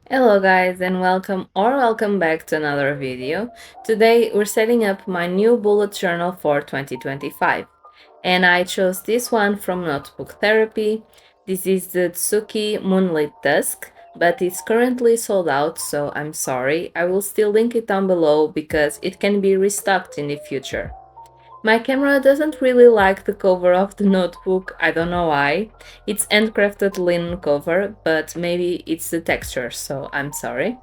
Hello guys and welcome back to another video. Today we're setting up my new bullet journal for 2025 and I chose this one from Notebook Therapy. This is the Tsuki Moonlit Dusk, but it's currently sold out, so I'm sorry. I will still link it down below because it can be restocked in the future. My camera doesn't really like the cover of the notebook, I don't know why. It's handcrafted linen cover, but maybe it's the texture, so I'm sorry.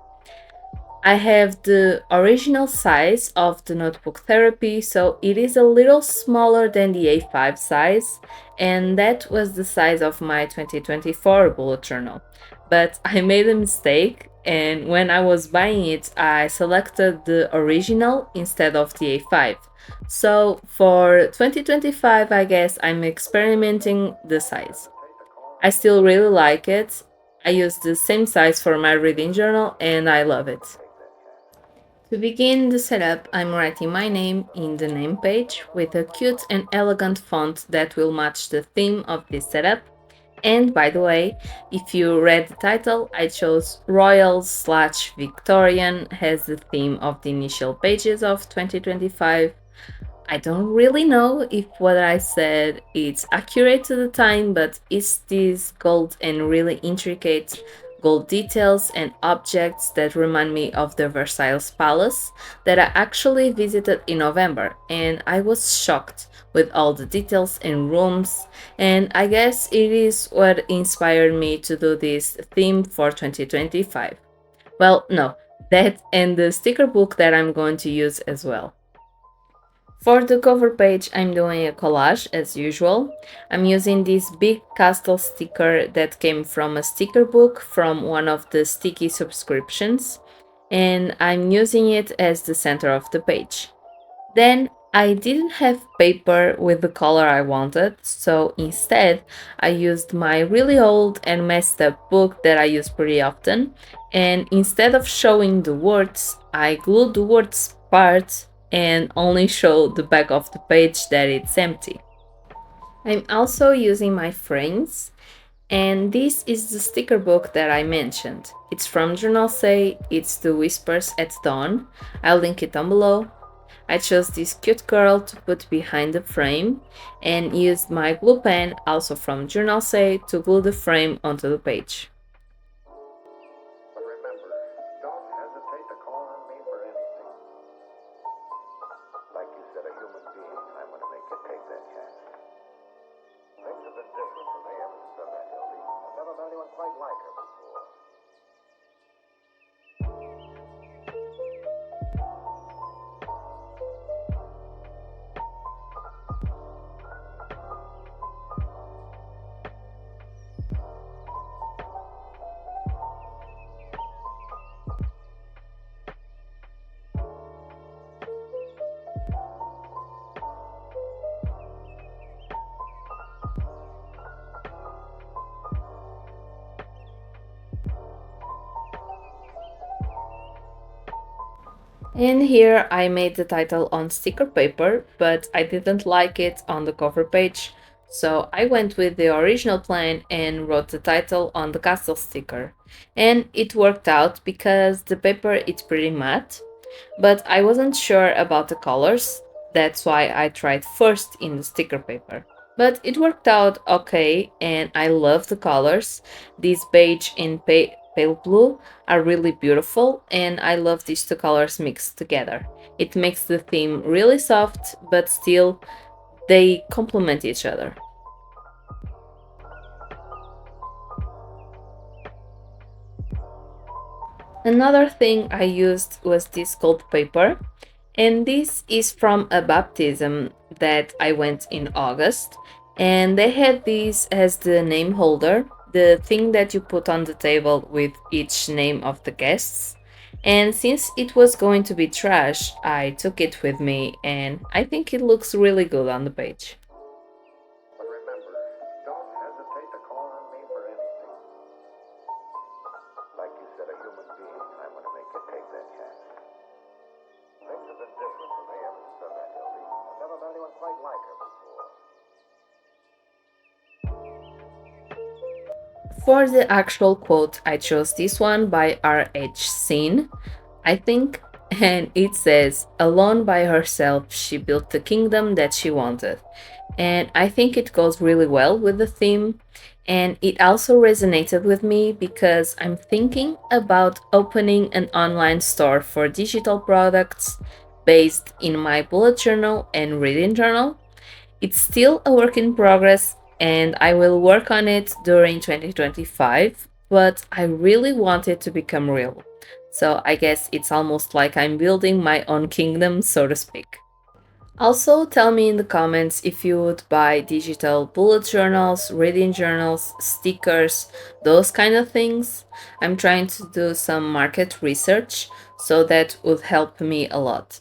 I have the original size of the notebook therapy, so it is a little smaller than the A5 size, and that was the size of my 2024 bullet journal. But I made a mistake, and when I was buying it, I selected the original instead of the A5. So for 2025, I guess I'm experimenting the size. I still really like it. I use the same size for my reading journal and I love it. To begin the setup, I'm writing my name in the name page with a cute and elegant font that will match the theme of this setup. And by the way, if you read the title, I chose Royal/Victorian as the theme of the initial pages of 2025. I don't really know if what I said is accurate to the time, but it's these gold and really intricate gold details and objects that remind me of the Versailles Palace that I actually visited in November, and I was shocked with all the details and rooms, and I guess it is what inspired me to do this theme for 2025. Well, no, that and the sticker book that I'm going to use as well. For the cover page, I'm doing a collage as usual. I'm using this big castle sticker that came from a sticker book from one of the sticky subscriptions, and I'm using it as the center of the page. Then I didn't have paper with the color I wanted, so instead I used my really old and messed up book that I use pretty often, and instead of showing the words, I glued the words parts and only show the back of the page that it's empty. I'm also using my frames, and this is the sticker book that I mentioned. It's from Journal Say, it's the Whispers at Dawn. I'll link it down below. I chose this cute girl to put behind the frame and used my glue pen, also from Journal Say, to glue the frame onto the page. But remember, don't hesitate to call on me for anything. Like you said, a human being, I'm going to make you take that chance. Things have been different from me ever since I met Hildy. I've never met anyone quite like her before. And here I made the title on sticker paper, but I didn't like it on the cover page, so I went with the original plan and wrote the title on the castle sticker. And it worked out because the paper is pretty matte, but I wasn't sure about the colors, that's why I tried first in the sticker paper. But it worked out okay, and I love the colors. This beige and pale blue are really beautiful, and I love these two colors mixed together. It makes the theme really soft, but still they complement each other. Another thing I used was this gold paper, and this is from a baptism that I went in August, and they had this as the name holder, the thing that you put on the table with each name of the guests. And since it was going to be trash, I took it with me, and I think it looks really good on the page. But remember, don't hesitate to call on me for anything. Like you said, a human being, I'm going to make you take that chance. Things have been different from me ever since I met Hildy. I've never met anyone quite like her before. For the actual quote, I chose this one by R.H. Sin, I think, and it says, "Alone by herself, she built the kingdom that she wanted." And I think it goes really well with the theme. And it also resonated with me because I'm thinking about opening an online store for digital products based in my bullet journal and reading journal. It's still a work in progress and I will work on it during 2025, but I really want it to become real. So I guess it's almost like I'm building my own kingdom, so to speak. Also, tell me in the comments if you would buy digital bullet journals, reading journals, stickers, those kind of things. I'm trying to do some market research, so that would help me a lot.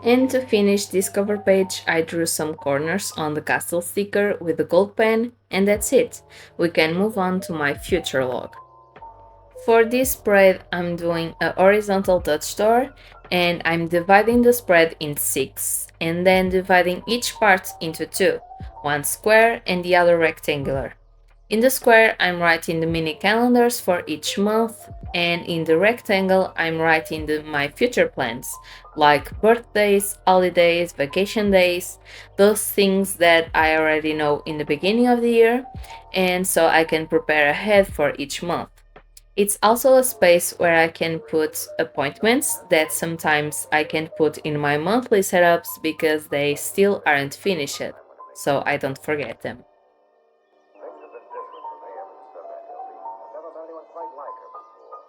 And to finish this cover page, I drew some corners on the castle sticker with a gold pen, and that's it. We can move on to my future log. For this spread, I'm doing a horizontal touch door, and I'm dividing the spread in 6 and then dividing each part into 2, one square and the other rectangular. In the square, I'm writing the mini calendars for each month, and in the rectangle, I'm writing my future plans, like birthdays, holidays, vacation days, those things that I already know in the beginning of the year, and so I can prepare ahead for each month. It's also a space where I can put appointments that sometimes I can put in my monthly setups because they still aren't finished, so I don't forget them. Things have been different from AM and stuff at Hildy. I've never met anyone quite like her before.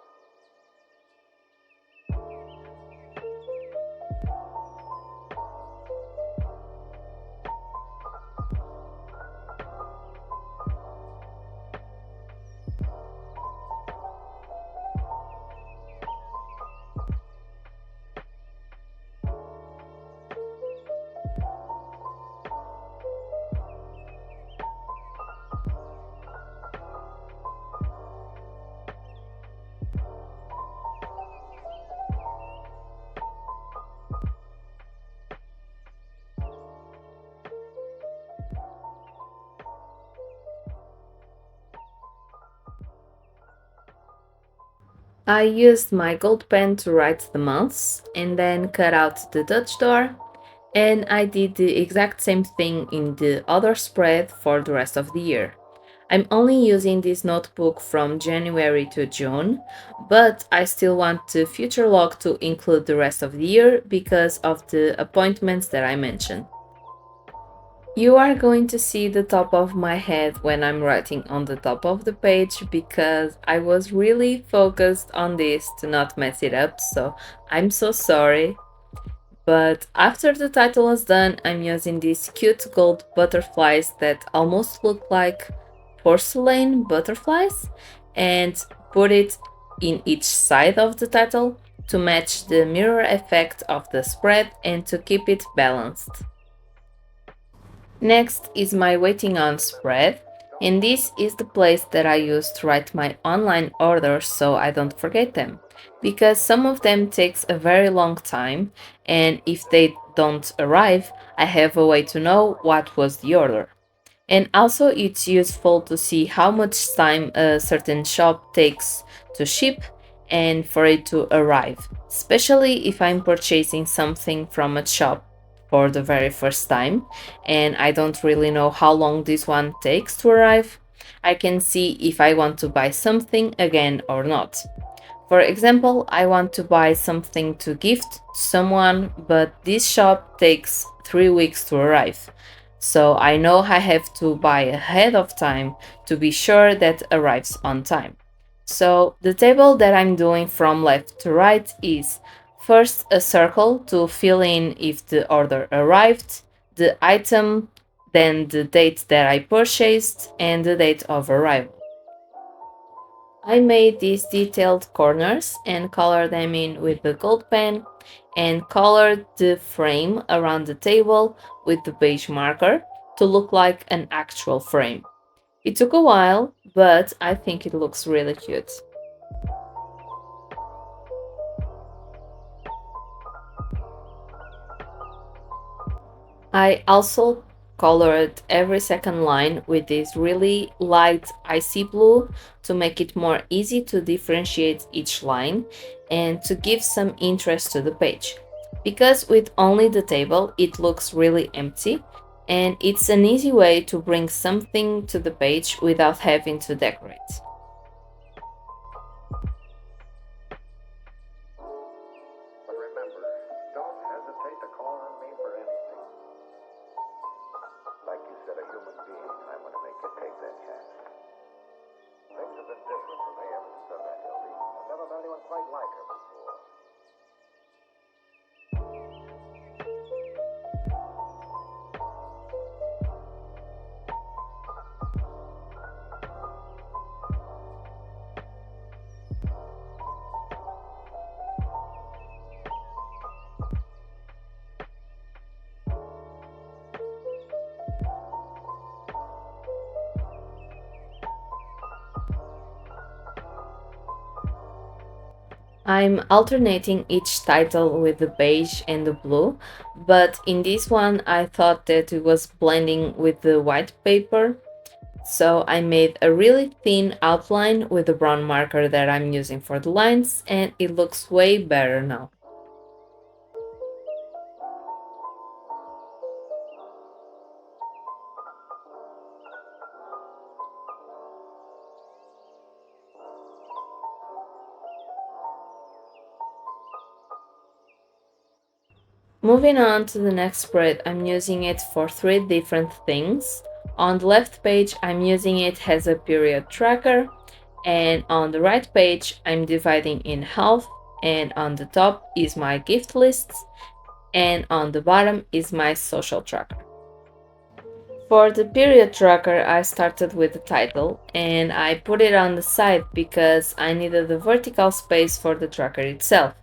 I used my gold pen to write the months and then cut out the Dutch door, and I did the exact same thing in the other spread for the rest of the year. I'm only using this notebook from January to June, but I still want the future log to include the rest of the year because of the appointments that I mentioned. You are going to see the top of my head when I'm writing on the top of the page because I was really focused on this to not mess it up, so I'm so sorry. But after the title was done, I'm using these cute gold butterflies that almost look like porcelain butterflies and put it in each side of the title to match the mirror effect of the spread and to keep it balanced. Next is my waiting on spread, and this is the place that I use to write my online orders so I don't forget them. Because some of them takes a very long time, and if they don't arrive, I have a way to know what was the order. And also, it's useful to see how much time a certain shop takes to ship and for it to arrive, especially if I'm purchasing something from a shop for the very first time and I don't really know how long this one takes to arrive. I can see if I want to buy something again or not. For example, I want to buy something to gift to someone, but this shop takes 3 weeks to arrive. So I know I have to buy ahead of time to be sure that arrives on time. So the table that I'm doing from left to right is first a circle to fill in if the order arrived, the item, then the date that I purchased, and the date of arrival. I made these detailed corners and colored them in with the gold pen and colored the frame around the table with the beige marker to look like an actual frame. It took a while, but I think it looks really cute. I also colored every second line with this really light icy blue to make it more easy to differentiate each line and to give some interest to the page. Because with only the table, it looks really empty, and it's an easy way to bring something to the page without having to decorate. But remember, don't hesitate to call on me for anything. Like you said, a human being, I want to make you take that chance. Things have been different for me ever since I met Hildy. I've never met anyone quite like her before. I'm alternating each title with the beige and the blue, but in this one I thought that it was blending with the white paper, so I made a really thin outline with the brown marker that I'm using for the lines, and it looks way better now. Moving on to the next spread, I'm using it for three different things. On the left page, I'm using it as a period tracker, and on the right page, I'm dividing in half, and on the top is my gift lists, and on the bottom is my social tracker. For the period tracker, I started with the title and I put it on the side because I needed the vertical space for the tracker itself.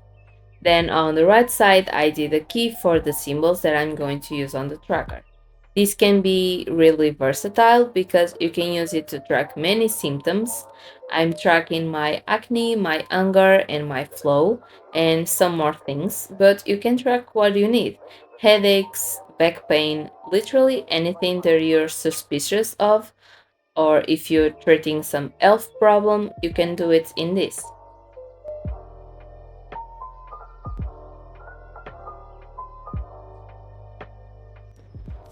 Then on the right side, I did a key for the symbols that I'm going to use on the tracker. This can be really versatile because you can use it to track many symptoms. I'm tracking my acne, my anger, and my flow, and some more things, but you can track what you need: headaches, back pain, literally anything that you're suspicious of, or if you're treating some health problem, you can do it in this.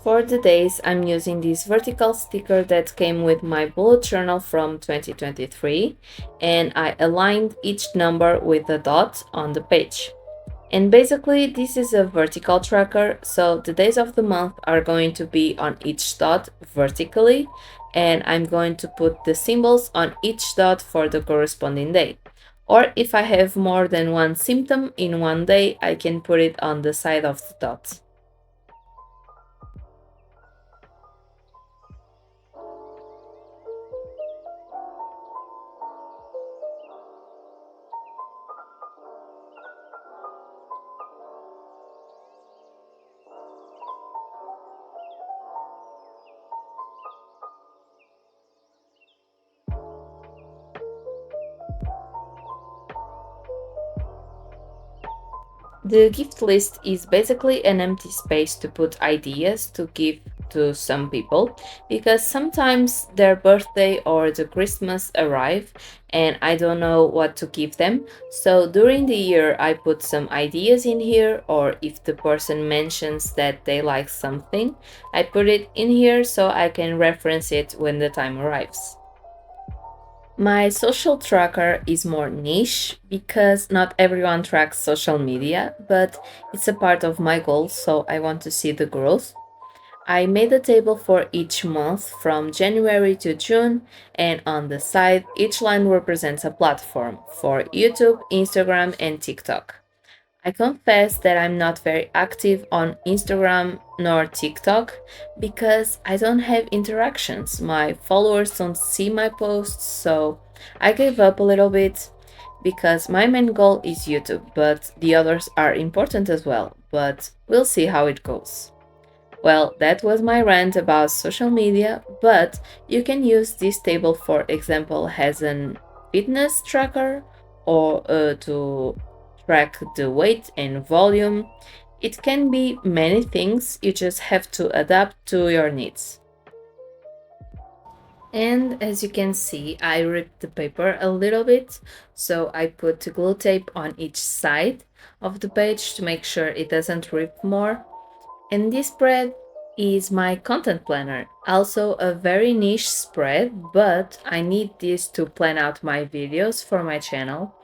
For the days, I'm using this vertical sticker that came with my bullet journal from 2023, and I aligned each number with a dot on the page. And basically, this is a vertical tracker, so the days of the month are going to be on each dot vertically, and I'm going to put the symbols on each dot for the corresponding day. Or if I have more than one symptom in one day, I can put it on the side of the dot. The gift list is basically an empty space to put ideas to give to some people because sometimes their birthday or the Christmas arrive and I don't know what to give them. So during the year, I put some ideas in here, or if the person mentions that they like something, I put it in here so I can reference it when the time arrives. My social tracker is more niche because not everyone tracks social media, but it's a part of my goals, so I want to see the growth. I made a table for each month from January to June, and on the side, each line represents a platform for YouTube, Instagram, and TikTok. I confess that I'm not very active on Instagram nor TikTok because I don't have interactions. My followers don't see my posts, so I gave up a little bit because my main goal is YouTube, but the others are important as well. But we'll see how it goes. Well, that was my rant about social media, but you can use this table, for example, as an fitness tracker or to track the weight and volume. It can be many things, you just have to adapt to your needs. And as you can see, I ripped the paper a little bit, so I put glue tape on each side of the page to make sure it doesn't rip more. And this spread is my content planner, also a very niche spread, but I need this to plan out my videos for my channel.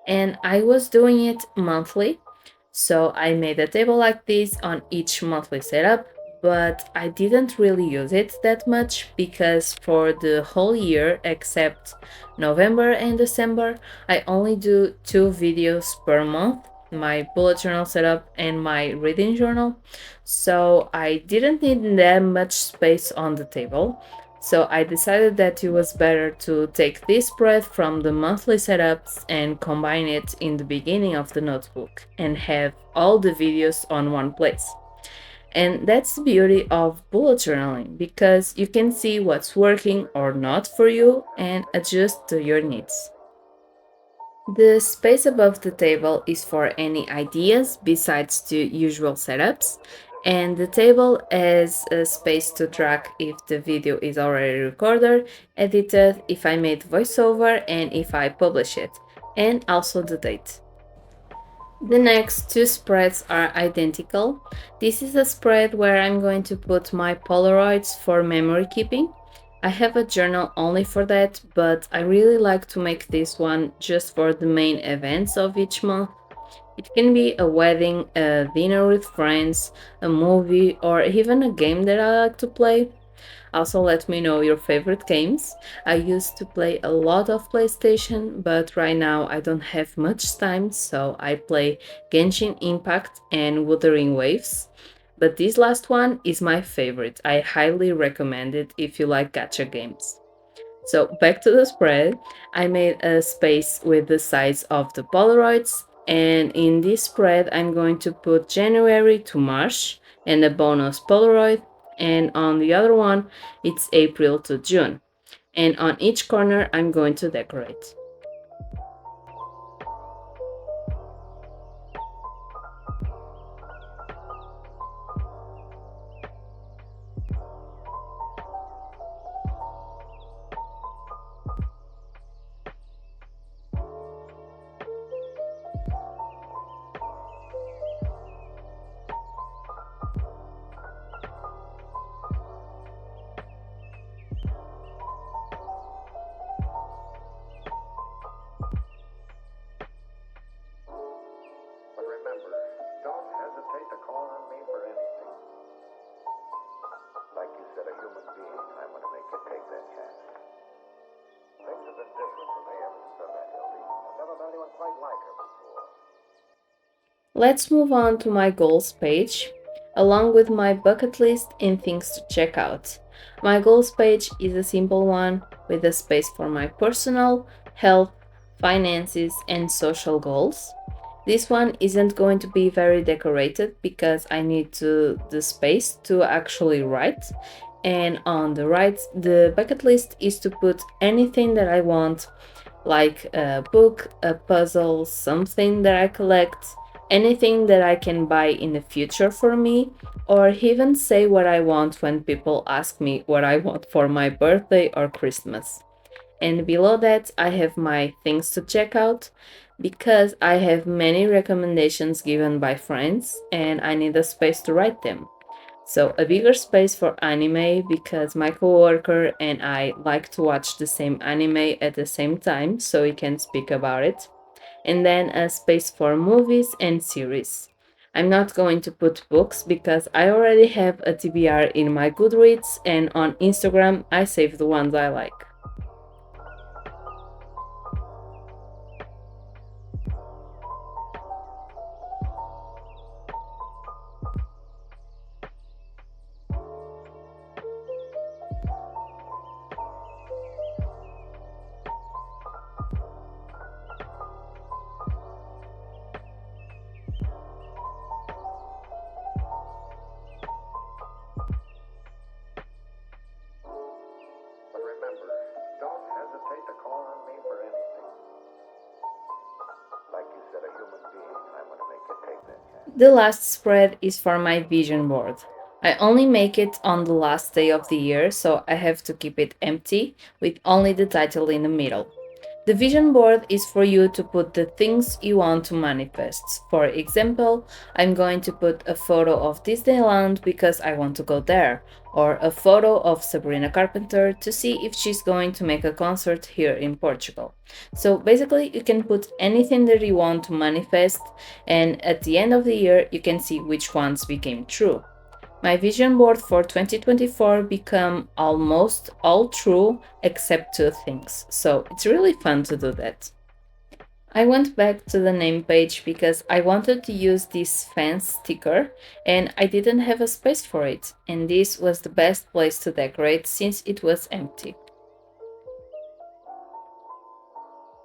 And I was doing it monthly, so I made a table like this on each monthly setup, but I didn't really use it that much because for the whole year except November and December, I only do 2 videos per month, my bullet journal setup and my reading journal. So I didn't need that much space on the table. So I decided that it was better to take this spread from the monthly setups and combine it in the beginning of the notebook and have all the videos on one place. And that's the beauty of bullet journaling because you can see what's working or not for you and adjust to your needs. The space above the table is for any ideas besides the usual setups, and the table has a space to track if the video is already recorded, edited, if I made voiceover, and if I publish it, and also the date. The next 2 spreads are identical. This is a spread where I'm going to put my Polaroids for memory keeping. I have a journal only for that, but I really like to make this one just for the main events of each month. It can be a wedding, a dinner with friends, a movie, or even a game that I like to play. Also, let me know your favorite games. I used to play a lot of PlayStation, but right now I don't have much time, so I play Genshin Impact and Wuthering Waves. But this last one is my favorite. I highly recommend it if you like gacha games. So back to the spread, I made a space with the size of the Polaroids, and in this spread I'm going to put January to March and a bonus Polaroid, and on the other one it's April to June. And on each corner I'm going to decorate. But remember, don't hesitate to call on me for anything. Like you said, a human being, I'm going to make you take that chance. Things have been different from here ever since I met Hildy. I've never met anyone quite like her before. Let's move on to my goals page, along with my bucket list and things to check out. My goals page is a simple one with a space for my personal, health, finances, and social goals. This one isn't going to be very decorated because I need the space to actually write. And on the right, the bucket list is to put anything that I want, like a book, a puzzle, something that I collect, anything that I can buy in the future for me, or even say what I want when people ask me what I want for my birthday or Christmas. And below that, I have my things to check out because I have many recommendations given by friends and I need a space to write them. So, a bigger space for anime because my coworker and I like to watch the same anime at the same time so we can speak about it. And then a space for movies and series. I'm not going to put books because I already have a TBR in my Goodreads and on Instagram I save the ones I like. But remember, The last spread is for my vision board. I only make it on the last day of the year, so I have to keep it empty with only the title in the middle. The vision board is for you to put the things you want to manifest. For example, I'm going to put a photo of Disneyland because I want to go there, or a photo of Sabrina Carpenter to see if she's going to make a concert here in Portugal. So basically, you can put anything that you want to manifest, and at the end of the year, you can see which ones became true. My vision board for 2024 become almost all true except two things. So it's really fun to do that. I went back to the name page because I wanted to use this fan sticker and I didn't have a space for it, and this was the best place to decorate since it was empty.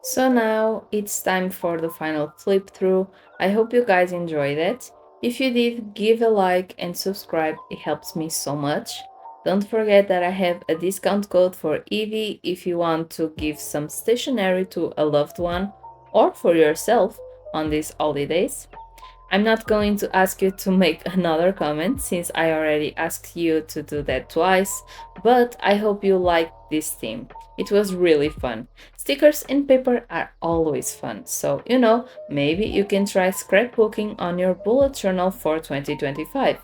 So now it's time for the final flip through. I hope you guys enjoyed it. If you did, give a like and subscribe, it helps me so much. Don't forget that I have a discount code for Evie if you want to give some stationery to a loved one or for yourself on these holidays. I'm not going to ask you to make another comment since I already asked you to do that twice, but I hope you liked this theme. It was really fun. Stickers and paper are always fun, so maybe you can try scrapbooking on your bullet journal for 2025.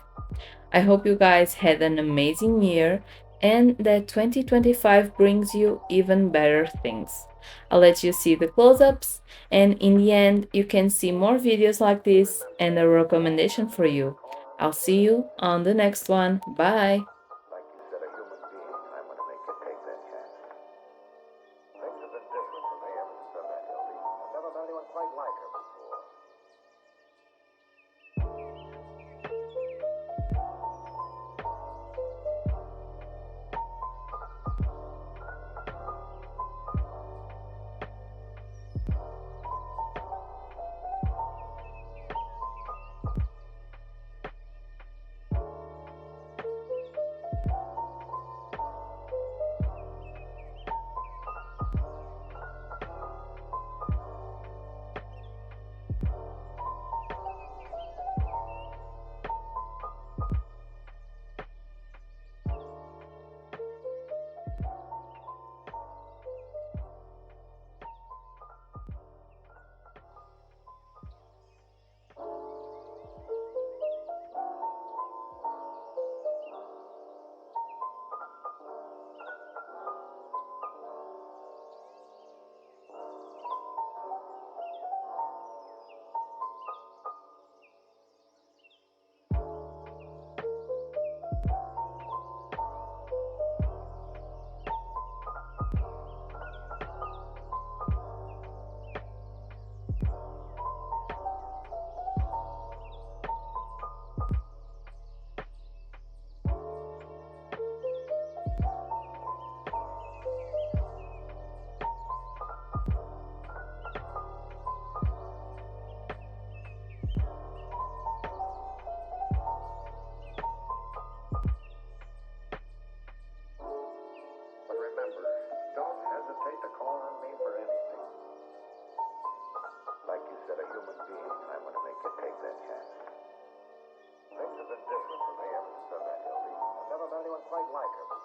I hope you guys had an amazing year and that 2025 brings you even better things. I'll let you see the close ups, and in the end, you can see more videos like this and a recommendation for you. I'll see you on the next one. Bye! Like you said, a human being, I'm going to make you take that chance. Things have been different for me ever since I met Hildy. I've never met anyone quite like her before. But remember, don't hesitate to call on me for anything. Like you said, a human being, I'm going to make you take that chance. Things have been different for me ever since I met Hildy. I've never met anyone quite like her.